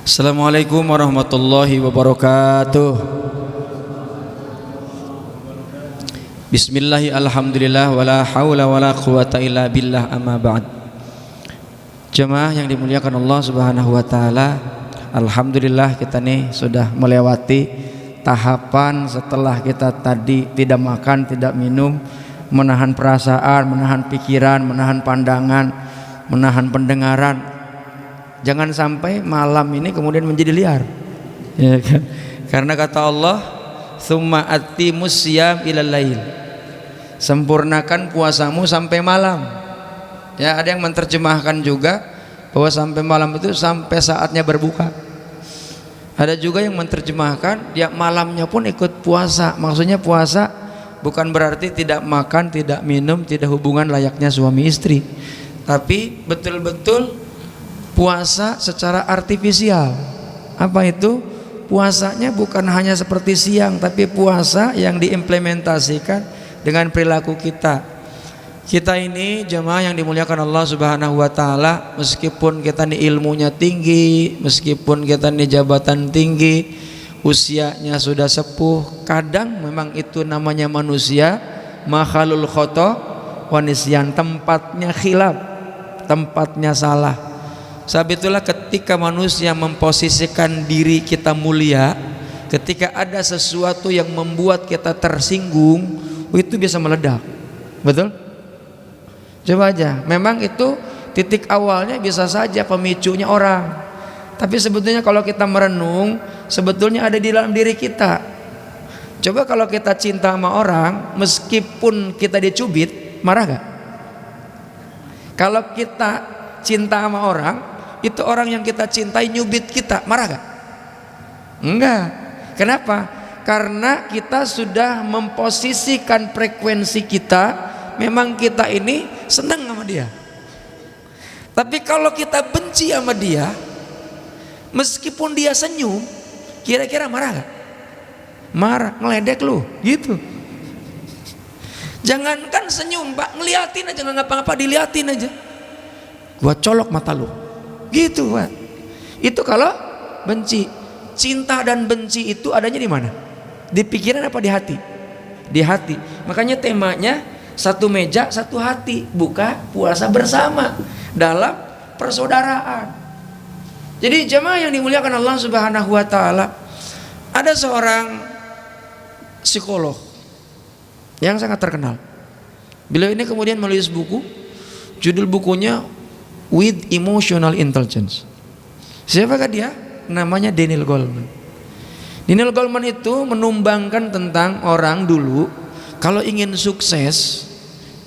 Assalamualaikum warahmatullahi wabarakatuh. Bismillahi alhamdulillah wala hawla wala quwata illa billah, amma ba'd. Jemaah yang dimuliakan Allah Subhanahu wa taala, alhamdulillah kita nih sudah melewati tahapan setelah kita tadi tidak makan, tidak minum, menahan perasaan, menahan pikiran, menahan pandangan, menahan pendengaran. Jangan sampai malam ini kemudian menjadi liar, ya kan? Karena kata Allah, "Tsumma atimus syiyam ilal lail." Sempurnakan puasamu sampai malam. Ya, ada yang menerjemahkan juga bahwa sampai malam itu sampai saatnya berbuka. Ada juga yang menerjemahkan ya malamnya pun ikut puasa. Maksudnya puasa bukan berarti tidak makan, tidak minum, tidak hubungan layaknya suami istri, tapi betul-betul puasa secara artifisial. Apa itu? Puasanya bukan hanya seperti siang, tapi puasa yang diimplementasikan dengan perilaku kita. Kita ini jemaah yang dimuliakan Allah Subhanahu wa taala, meskipun kita ini ilmunya tinggi, meskipun kita ini jabatan tinggi, usianya sudah sepuh, kadang memang itu namanya manusia, makhalul khoto wa nisyan, tempatnya khilaf, tempatnya salah. Sebab itulah ketika manusia memposisikan diri kita mulia, ketika ada sesuatu yang membuat kita tersinggung, itu bisa meledak. Betul? Coba aja. Memang itu titik awalnya bisa saja pemicunya orang, tapi sebetulnya kalau kita merenung, sebetulnya ada di dalam diri kita. Coba kalau kita cinta sama orang, meskipun kita dicubit, marah gak? Kalau kita cinta sama orang, itu orang yang kita cintai nyubit kita, marah gak? Enggak. Kenapa? Karena kita sudah memposisikan frekuensi kita, memang kita ini senang sama dia. Tapi kalau kita benci sama dia, meskipun dia senyum, kira-kira marah gak? Marah, ngeledek lu gitu. Jangankan senyum, Pak, ngeliatin aja, nggak ngapa-ngapa, diliatin aja, gua colok mata lu gitu, Pak. Itu kalau benci. Cinta dan benci itu adanya di mana? Di pikiran apa di hati? Di hati. Makanya temanya satu meja satu hati, buka puasa bersama dalam persaudaraan. Jadi jemaah yang dimuliakan Allah Subhanahu wa taala, ada seorang psikolog yang sangat terkenal. Beliau ini kemudian menulis buku, judul bukunya With Emotional Intelligence. Siapakah dia? Namanya Daniel Goleman. Daniel Goleman itu menumbangkan tentang orang dulu kalau ingin sukses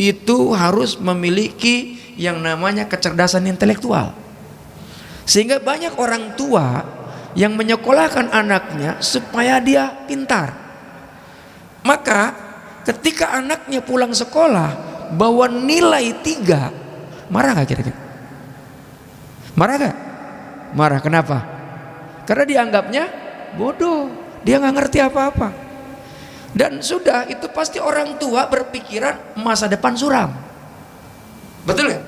itu harus memiliki yang namanya kecerdasan intelektual. Sehingga banyak orang tua yang menyekolahkan anaknya supaya dia pintar. Maka ketika anaknya pulang sekolah bawa nilai 3, marah gak kira-kira? Marah gak? Marah. Kenapa? Karena dianggapnya bodoh, dia gak ngerti apa-apa. Dan sudah itu pasti orang tua berpikiran masa depan suram. Betul ya?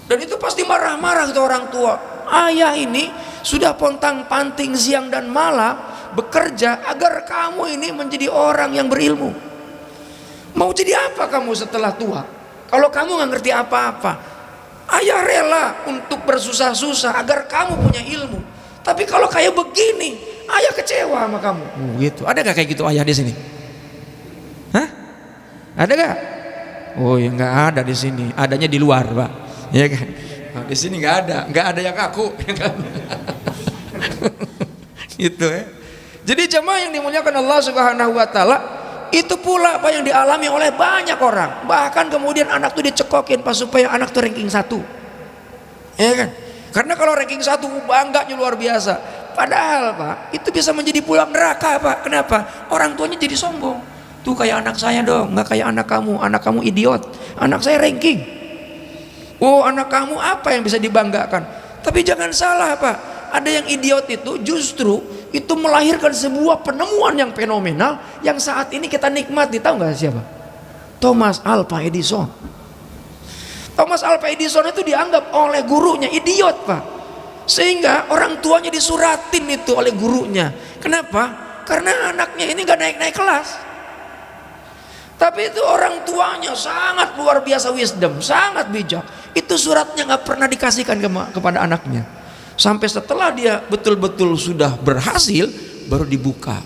Dan itu pasti marah-marah ke orang tua. Ayah ini sudah pontang-panting siang dan malam bekerja agar kamu ini menjadi orang yang berilmu. Mau jadi apa kamu setelah tua kalau kamu gak ngerti apa-apa? Ayah rela untuk bersusah-susah agar kamu punya ilmu. Tapi kalau kayak begini, ayah kecewa sama kamu. Gitu. Ada gak kayak gitu ayah di sini? Hah? Ada gak? Oh ya, nggak ada di sini. Adanya di luar, Pak. Ya kan? Nah, di sini nggak ada yang ngaku. Gitu ya. Jadi jemaah yang dimuliakan Allah Subhanahu wa taala, itu pula apa yang dialami oleh banyak orang. Bahkan kemudian anak tuh dicekokin pas supaya anak tuh ranking 1. Ya kan? Karena kalau ranking 1 bangganya luar biasa. Padahal Pak, itu bisa menjadi pulang neraka, Pak. Kenapa? Orang tuanya jadi sombong. Tuh kayak anak saya dong, nggak kayak anak kamu idiot. Anak saya ranking. Oh, anak kamu apa yang bisa dibanggakan? Tapi jangan salah, Pak. Ada yang idiot itu justru itu melahirkan sebuah penemuan yang fenomenal yang saat ini kita nikmati. Tahu nggak siapa? Thomas Alva Edison. Thomas Alva Edison itu dianggap oleh gurunya idiot, Pak. Sehingga orang tuanya disuratin itu oleh gurunya. Kenapa? Karena anaknya ini gak naik-naik kelas. Tapi itu orang tuanya sangat luar biasa wisdom, sangat bijak. Itu suratnya gak pernah dikasihkan kepada anaknya. Sampai setelah dia betul-betul sudah berhasil, baru dibuka.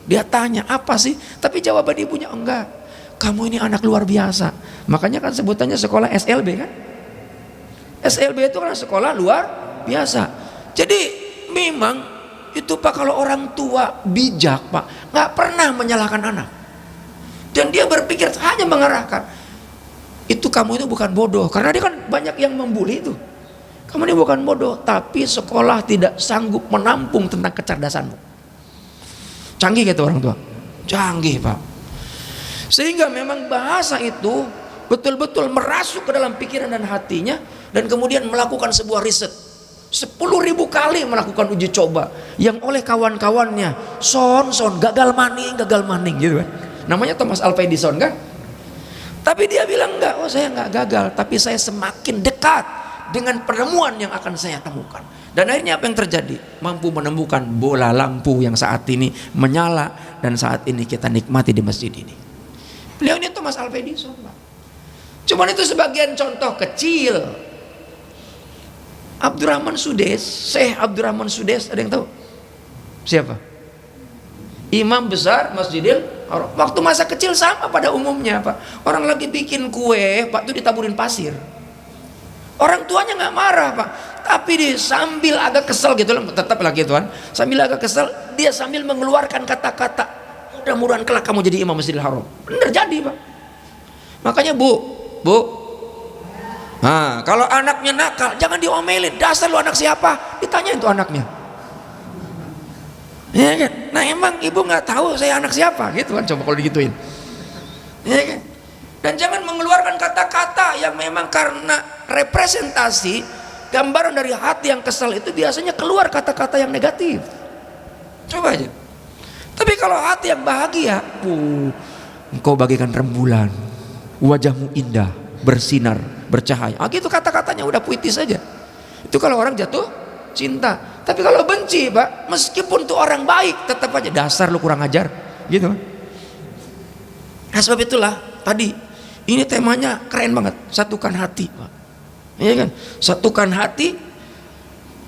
Dia tanya, apa sih? Tapi jawaban ibunya, enggak, kamu ini anak luar biasa. Makanya kan sebutannya sekolah SLB kan. SLB itu kan sekolah luar biasa. Jadi memang itu Pak, kalau orang tua bijak Pak, nggak pernah menyalahkan anak. Dan dia berpikir hanya mengarahkan, itu kamu itu bukan bodoh. Karena dia kan banyak yang membuli itu. Kamu ini bukan bodoh, tapi sekolah tidak sanggup menampung tentang kecerdasanmu. Canggih gitu orang tua. Canggih Pak. Sehingga memang bahasa itu betul-betul merasuk ke dalam pikiran dan hatinya. Dan kemudian melakukan sebuah riset 10.000 kali melakukan uji coba, yang oleh kawan-kawannya son gagal maning gitu kan. Namanya Thomas Alva Edison kan. Tapi dia bilang enggak, oh saya enggak gagal, tapi saya semakin dekat dengan penemuan yang akan saya temukan. Dan akhirnya apa yang terjadi? Mampu menemukan bola lampu yang saat ini menyala dan saat ini kita nikmati di masjid ini. Beliau ini Thomas Alva Edison Pak. Cuman itu sebagian contoh kecil. Abdurrahman Sudes, Syekh Abdurrahman Sudes, ada yang tahu? Siapa? Imam besar Masjidil Haram. Waktu masa kecil sama pada umumnya Pak. Orang lagi bikin kue Pak, itu ditaburin pasir. Orang tuanya nggak marah Pak, tapi dia sambil agak kesel gitu loh, tetap lagi Tuhan. Sambil agak kesel, dia sambil mengeluarkan kata-kata, mudah-mudahan kelak kamu jadi imam Masjidil Haram. Bener jadi Pak. Makanya Bu, nah kalau anaknya nakal jangan diomelin, dasar lu anak siapa, ditanyain tuh anaknya. Ya kan? Nah emang ibu nggak tahu saya anak siapa gitu kan, coba kalau digituin. Ya kan? Dan jangan mengeluarkan kata-kata yang memang karena representasi gambaran dari hati yang kesal itu biasanya keluar kata-kata yang negatif. Coba aja. Tapi kalau hati yang bahagia, engkau bagaikan rembulan, wajahmu indah, bersinar, bercahaya. Gitu kata-katanya udah puitis saja. Itu kalau orang jatuh cinta. Tapi kalau benci Pak, meskipun tuh orang baik, tetap aja dasar lu kurang ajar gitu. Nah sebab itulah tadi ini temanya keren banget, satukan hati Pak. Iya kan? Satukan hati,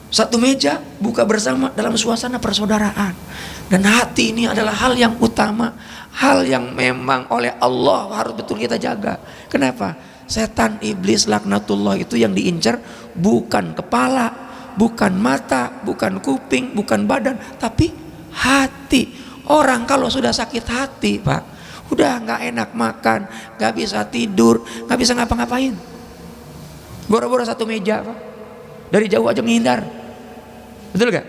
satu meja buka bersama dalam suasana persaudaraan. Dan hati ini adalah hal yang utama, hal yang memang oleh Allah harus betul kita jaga. Kenapa? Setan, iblis, laknatullah itu yang diincar bukan kepala, bukan mata, bukan kuping, bukan badan, tapi hati. Orang kalau sudah sakit hati Pak, udah nggak enak makan, nggak bisa tidur, nggak bisa ngapa-ngapain. Boro-boro satu meja Pak, dari jauh aja menghindar. Betul gak?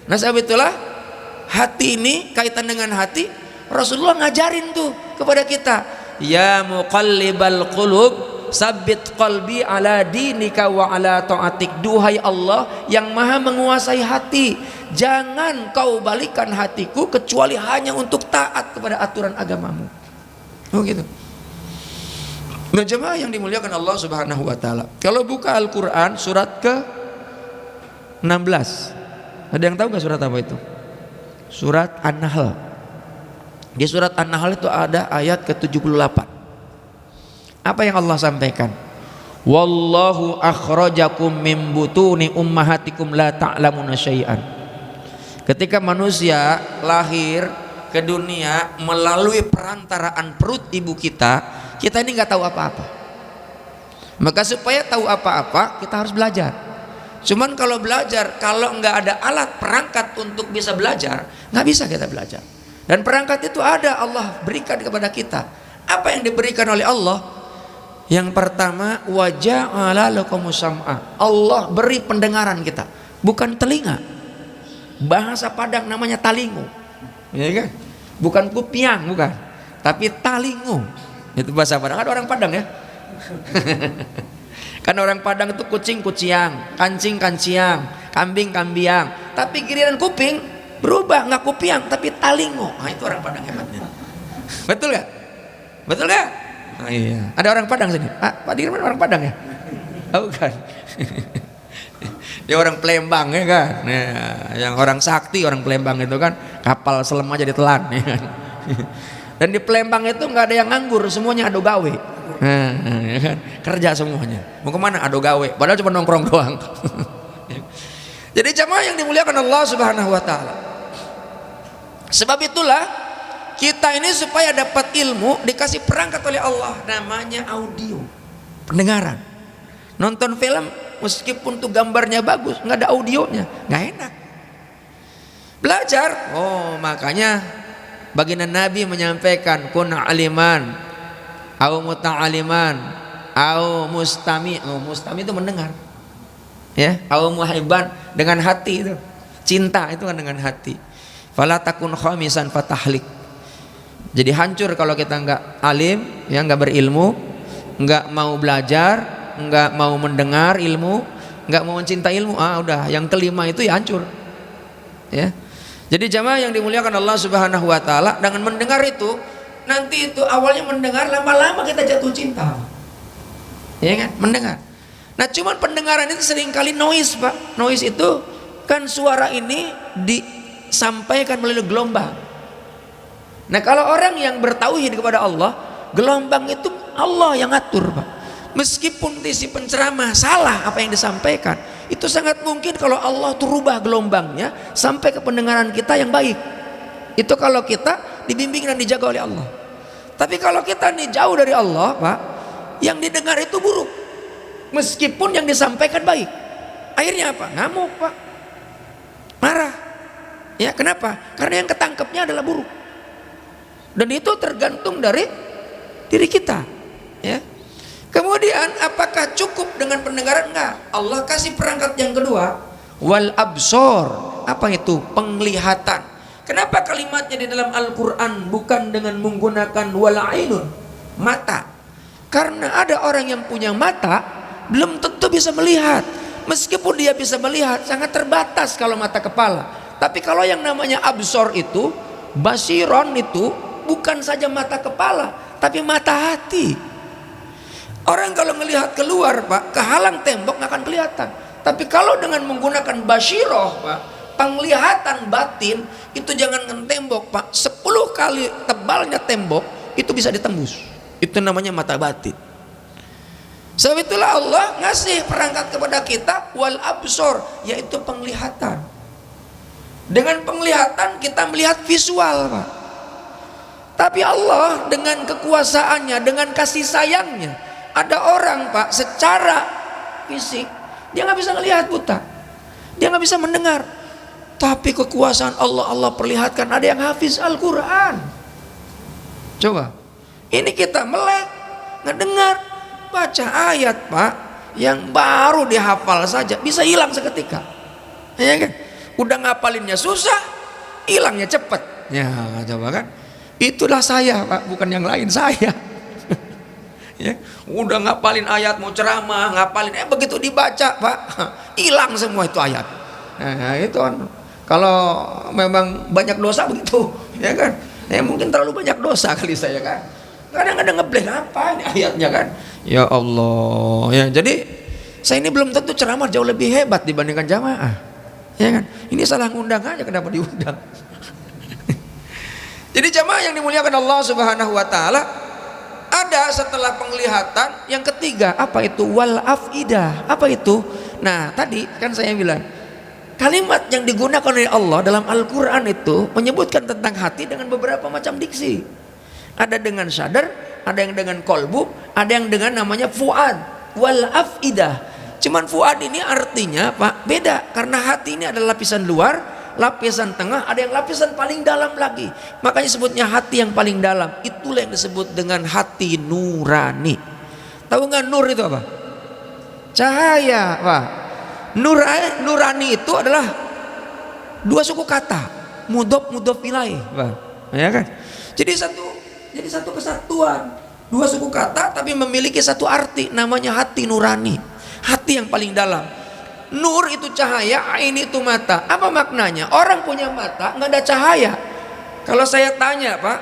Nah sebab itulah hati ini, kaitan dengan hati, Rasulullah ngajarin tuh kepada kita, ya muqallibal qulub sabbit qalbi ala dinika wa ala ta'atik. Duhai Allah yang maha menguasai hati, jangan kau balikan hatiku kecuali hanya untuk taat kepada aturan agamamu. Oh gitu. Nah jemaah yang dimuliakan Allah subhanahu wa ta'ala, kalau buka Al-Quran surat ke 16, ada yang tahu gak surat apa itu? Surat An-Nahl. Di surat An-Nahl itu ada ayat ke-78. Apa yang Allah sampaikan? Wallahu akhrajakum min butuni ummahatikum la ta'lamuna syai'an. Ketika manusia lahir ke dunia melalui perantaraan perut ibu kita ini nggak tahu apa-apa. Maka supaya tahu apa-apa kita harus belajar. Cuman kalau belajar, kalau nggak ada alat perangkat untuk bisa belajar, nggak bisa kita belajar. Dan perangkat itu ada, Allah berikan kepada kita. Apa yang diberikan oleh Allah? Yang pertama, waja'ala lakumus sam'a. Allah beri pendengaran kita, bukan telinga. Bahasa Padang namanya talingu, ya kan? Bukan kupiang, bukan, tapi talingu. Itu bahasa Padang. Ada orang Padang ya? Kan orang Padang itu kucing kuciang, kancing kanciang, kambing kambiang. Tapi giliran kuping berubah, nggak kupiang tapi talingu. Nah itu orang Padang hebatnya. Betul gak? Betul gak? Nah, iya. Ada orang Padang sini. Pak Dirman orang Padang ya? Oh, bukan. Dia orang Palembang ya kan. Nah, yang orang sakti orang Palembang itu kan kapal selam aja ditelan ya kan. Dan di Palembang itu nggak ada yang nganggur, semuanya ado gawe. Nah, ya kan? Kerja semuanya. Mau kemana? Ado gawe. Padahal cuma nongkrong doang. Jadi jamaah yang dimuliakan Allah Subhanahu wa taala. Sebab itulah kita ini supaya dapat ilmu dikasih perangkat oleh Allah namanya audio, pendengaran. Nonton film meskipun tuh gambarnya bagus, nggak ada audionya, nggak enak. Belajar, makanya baginda Nabi menyampaikan kun aliman, au muta'aliman, au mustami. Mustami itu mendengar, ya. Au muhibban dengan hati itu, cinta itu kan dengan hati. Fala takun khamisan fatahlik. Jadi hancur kalau kita nggak alim, ya nggak berilmu, nggak mau belajar, nggak mau mendengar ilmu, nggak mau mencintai ilmu, udah yang kelima itu ya hancur, ya. Jadi jamaah yang dimuliakan Allah Subhanahu wa taala, dengan mendengar itu nanti itu awalnya mendengar, lama-lama kita jatuh cinta, ya kan, mendengar. Nah cuman pendengaran itu seringkali noise, Pak. Noise itu kan suara ini disampaikan melalui gelombang. Nah kalau orang yang bertauhid kepada Allah, gelombang itu Allah yang atur, Pak. Meskipun isi penceramah salah apa yang disampaikan, itu sangat mungkin kalau Allah tuh rubah gelombangnya sampai ke pendengaran kita yang baik. Itu kalau kita dibimbing dan dijaga oleh Allah. Tapi kalau kita nih jauh dari Allah, Pak, yang didengar itu buruk meskipun yang disampaikan baik. Akhirnya apa? Ngamuk, Pak, marah. Ya kenapa? Karena yang ketangkepnya adalah buruk. Dan itu tergantung dari diri kita, ya. Kemudian apakah cukup dengan pendengaran? Enggak. Allah kasih perangkat yang kedua, wal absor. Apa itu? Penglihatan. Kenapa kalimatnya di dalam Al-Quran bukan dengan menggunakan wal ainun, mata? Karena ada orang yang punya mata belum tentu bisa melihat. Meskipun dia bisa melihat, sangat terbatas kalau mata kepala. Tapi kalau yang namanya absor itu, basiron itu bukan saja mata kepala, tapi mata hati. Orang kalau melihat keluar, Pak, kehalang tembok nggak akan kelihatan. Tapi kalau dengan menggunakan basiroh, Pak, penglihatan batin, itu jangankan tembok, Pak, 10 kali tebalnya tembok itu bisa ditembus. Itu namanya mata batin. Sebab itulah Allah ngasih perangkat kepada kita wal absor, yaitu penglihatan. Dengan penglihatan kita melihat visual, Pak. Tapi Allah dengan kekuasaannya, dengan kasih sayangnya, ada orang, Pak, secara fisik dia nggak bisa ngelihat, buta, dia nggak bisa mendengar, tapi kekuasaan Allah perlihatkan ada yang hafiz Al-Quran. Coba ini kita melek ngedengar, baca ayat, Pak, yang baru dihafal saja bisa hilang seketika, ya kan? Udah ngapalinnya susah, hilangnya cepat, ya. Coba kan, itulah saya, Pak, bukan yang lain, saya. Ya, udah ngapalin ayat, mau ceramah ngapalin, begitu dibaca, Pak, hilang semua itu ayat. Nah itu kan, kalau memang banyak dosa begitu, ya kan, ya mungkin terlalu banyak dosa kali saya kan, kadang-kadang ngeblank apa ini ayatnya kan, ya Allah, ya. Jadi saya ini belum tentu ceramah jauh lebih hebat dibandingkan jamaah, ya kan, ini salah ngundang aja, kenapa diundang. Jadi jamaah yang dimuliakan Allah Subhanahu wa taala, ada setelah penglihatan yang ketiga, apa itu? Wal afidah. Apa itu? Nah tadi kan saya bilang, kalimat yang digunakan oleh Allah dalam Al-Quran itu menyebutkan tentang hati dengan beberapa macam diksi. Ada dengan sadar, ada yang dengan kolbu, ada yang dengan namanya fuad. Wal afidah. Cuman fuad ini artinya, Pak, beda, karena hati ini adalah lapisan luar, lapisan tengah, ada yang lapisan paling dalam lagi. Makanya sebutnya hati yang paling dalam. Itulah yang disebut dengan hati nurani. Tahu nggak nur itu apa? Cahaya, Pak. Nurani itu adalah dua suku kata, mudhof ilaih, Pak. Ya kan? Jadi satu kesatuan, dua suku kata tapi memiliki satu arti, namanya hati nurani. Hati yang paling dalam. Nur itu cahaya, ain itu mata. Apa maknanya? Orang punya mata nggak ada cahaya. Kalau saya tanya, Pak,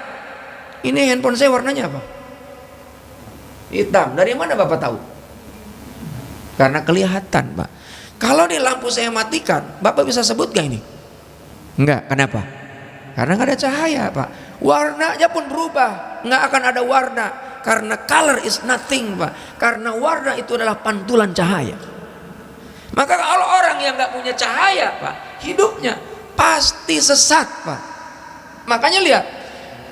ini handphone saya warnanya apa? Hitam. Dari mana Bapak tahu? Karena kelihatan, Pak. Kalau nih lampu saya matikan, Bapak bisa sebut gak ini? Enggak, kenapa? Karena nggak ada cahaya, Pak. Warnanya pun berubah, nggak akan ada warna. Karena color is nothing, Pak. Karena warna itu adalah pantulan cahaya. Maka kalau orang yang nggak punya cahaya, Pak, hidupnya pasti sesat, Pak. Makanya lihat,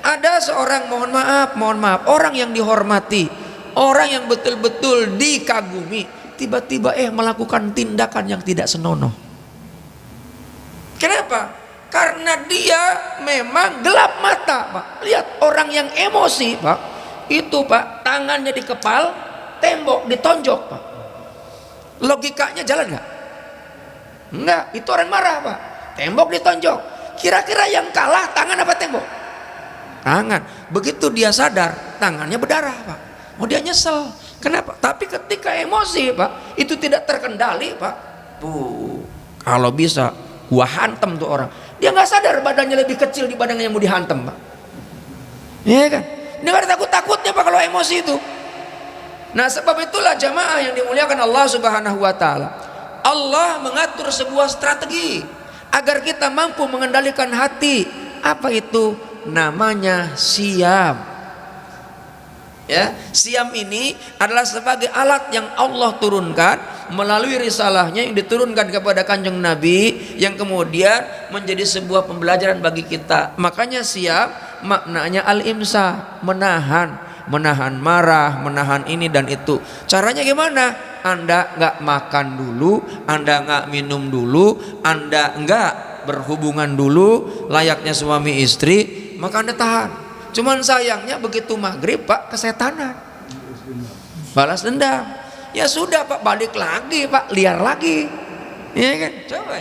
ada seorang, mohon maaf, orang yang dihormati, orang yang betul-betul dikagumi, tiba-tiba melakukan tindakan yang tidak senonoh. Kenapa? Karena dia memang gelap mata, Pak. Lihat orang yang emosi, Pak, itu, Pak, tangannya dikepal, tembok ditonjok, Pak. Logikanya jalan nggak? Enggak, itu orang marah, Pak. Tembok ditonjok. Kira-kira yang kalah tangan apa tembok? Tangan. Begitu dia sadar, tangannya berdarah, Pak. Oh, dia nyesel. Kenapa? Tapi ketika emosi, Pak, itu tidak terkendali, Pak. Kalau bisa gua hantem tuh orang. Dia nggak sadar badannya lebih kecil di badannya yang mau dihantem, Pak. Iya kan? Dia nggak ada takut-takutnya, Pak, kalau emosi itu. Nah, sebab itulah jamaah yang dimuliakan Allah Subhanahu wa taala. Allah mengatur sebuah strategi agar kita mampu mengendalikan hati. Apa itu? Namanya siam. Ya, siam ini adalah sebagai alat yang Allah turunkan melalui risalahnya yang diturunkan kepada Kanjeng Nabi, yang kemudian menjadi sebuah pembelajaran bagi kita. Makanya siam maknanya al-imsa, menahan marah, menahan ini dan itu. Caranya gimana? Anda nggak makan dulu, Anda nggak minum dulu, Anda nggak berhubungan dulu layaknya suami istri, maka Anda tahan. Cuman sayangnya begitu maghrib, Pak, kesetanan, balas dendam. Ya sudah, Pak, balik lagi, Pak, liar lagi, ya kan? Coba.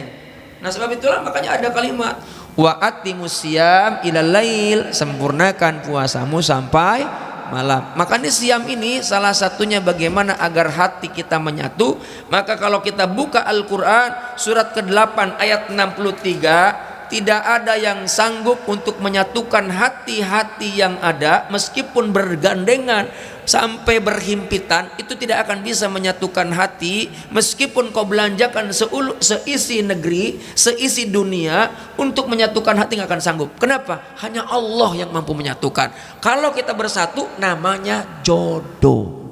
Nah, sebab itulah makanya ada kalimat wa atimus siyam ilal lail, sempurnakan puasamu sampai malam. Makanya siam ini salah satunya bagaimana agar hati kita menyatu. Maka kalau kita buka Al-Quran surat ke-8 ayat 63, tidak ada yang sanggup untuk menyatukan hati-hati yang ada, meskipun bergandengan sampai berhimpitan, itu tidak akan bisa menyatukan hati. Meskipun kau belanjakan seisi negeri, seisi dunia, untuk menyatukan hati nggak akan sanggup. Kenapa? Hanya Allah yang mampu menyatukan. Kalau kita bersatu, namanya jodoh.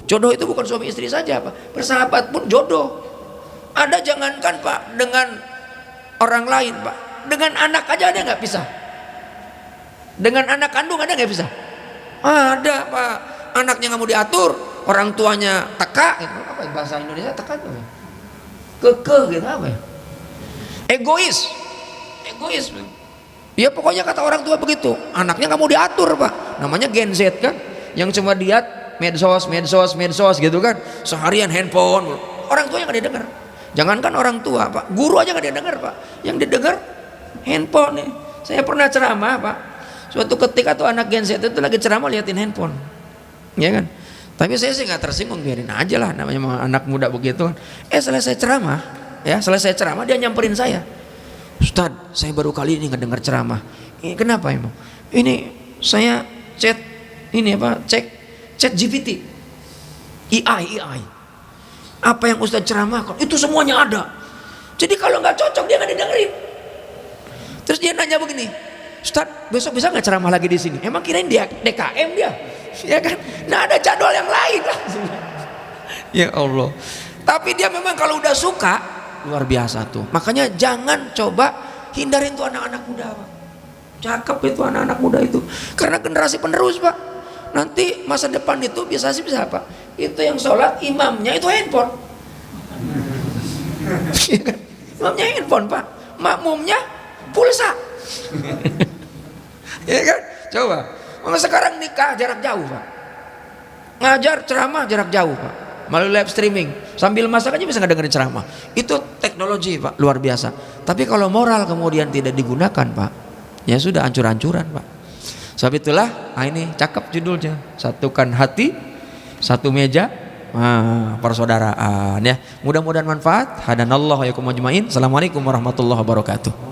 Jodoh itu bukan suami istri saja, Pak. Bersahabat pun jodoh. Ada, jangankan, Pak, dengan orang lain, Pak, dengan anak aja ada nggak bisa. Dengan anak kandung ada nggak bisa. Ada, Pak, anaknya nggak mau diatur, orang tuanya teka, gitu. Apa bahasa Indonesia teka itu? Kekeh gitu, apa ya? Egois. Ya pokoknya kata orang tua begitu. Anaknya nggak mau diatur, Pak. Namanya Gen Z kan, yang cuma lihat medsos gitu kan, seharian handphone. Orang tuanya nggak didengar. Jangankan orang tua, Pak, guru aja nggak didengar, Pak. Yang didengar handphone nih. Saya pernah ceramah, Pak. Suatu ketika tuh anak Gen Z itu lagi ceramah liatin handphone, ya kan. Tapi saya sih nggak tersinggung, biarin aja lah, namanya anak muda begitu kan. Selesai ceramah dia nyamperin saya. Ustadz, saya baru kali ini ngedengar ceramah. Ini kenapa emang? Ini saya cek GPT, AI. Apa yang Ustadz ceramahkan itu semuanya ada. Jadi kalau nggak cocok dia nggak didengerin. Terus dia nanya begini, Ustadz, besok bisa nggak ceramah lagi di sini? Emang kirain dia DKM dia, ya kan? Nah, ada jadwal yang lain lah. Ya Allah. Tapi dia memang kalau udah suka luar biasa tuh. Makanya jangan coba hindarin tuh anak-anak muda, Pak. Cakep itu anak-anak muda itu. Karena generasi penerus, Pak. Nanti masa depan itu bisa apa? Itu yang sholat imamnya itu handphone. Imamnya handphone, Pak. Makmumnya pulsa. Ya kan? Coba. Sekarang nikah jarak jauh, Pak. Ngajar ceramah jarak jauh, Pak. Melalui live streaming. Sambil masak aja bisa ngedengerin ceramah. Itu teknologi, Pak, luar biasa. Tapi kalau moral kemudian tidak digunakan, Pak, ya sudah hancur-hancuran, Pak. Sebab itulah, ini cakep judulnya, satukan hati, satu meja, persaudaraan, ya. Mudah-mudahan manfaat. Hadanallahu wa iyyakum ajmain. Assalamualaikum warahmatullahi wabarakatuh.